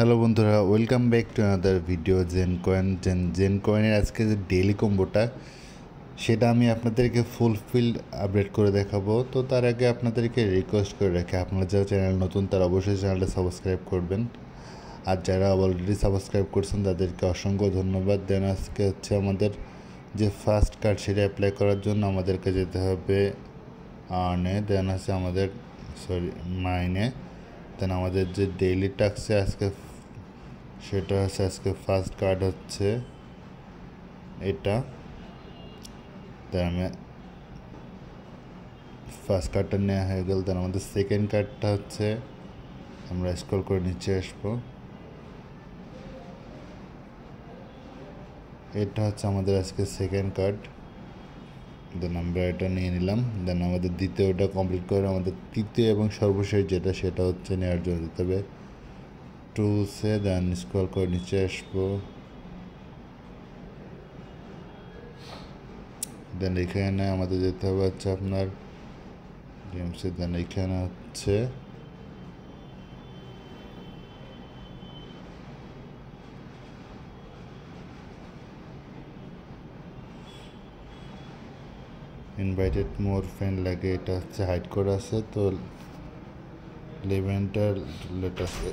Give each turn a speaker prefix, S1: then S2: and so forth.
S1: Hello বন্ধুরা, welcome back to another video. Zen কয়েনের আজকে যে ডেইলি কম্বোটা সেটা আমি আপনাদেরকে ফুলফিলড আপডেট করে দেখাবো। তো তার আগে আপনাদেরকে রিকোয়েস্ট করে রাখি, আপনারা যারা চ্যানেল নতুন তারা অবশ্যই চ্যানেলটা সাবস্ক্রাইব করবেন, আর যারা অলরেডি সাবস্ক্রাইব করছেন তাদেরকে অসংখ্য ধন্যবাদ। দেন আজকে হচ্ছে আমাদের যে ফার্স্ট কার্ড সেটা অ্যাপ্লাই করার জন্য আমাদেরকে যেতে হবে আর্নে, দেন আছে আমাদের মাইনে, দেন আমাদের যে ডেইলি টাস্কে আজকে সেটা হচ্ছে আজকে ফার্স্ট কার্ড হচ্ছে এটা। দেন আমি ফার্স্ট কার্ডটা নেওয়া হয়ে গেল। দেন আমাদের সেকেন্ড কার্ডটা হচ্ছে, আমরা স্ক্রল করে নিচে আসবো, এটা হচ্ছে আমাদের আজকে সেকেন্ড কার্ড। দেন আমরা এটা নিয়ে নিলাম। দেন আমাদের দ্বিতীয়টা কমপ্লিট করে আমাদের তৃতীয় এবং সর্বশেষ যেটা সেটা হচ্ছে নেওয়ার জন্য যেতে হবে টুলসে। দেন স্ক্রল করে নিচে আসবো, দেন এখানে আমাদের যেতে হবে হচ্ছে আপনার গেমসে। দেন এখানে হচ্ছে ইনভাইটেড মোর ফ্রেন্ড লাগে, এটা হচ্ছে হাইড করা আছে। তো লেভেন্টার লেটাসে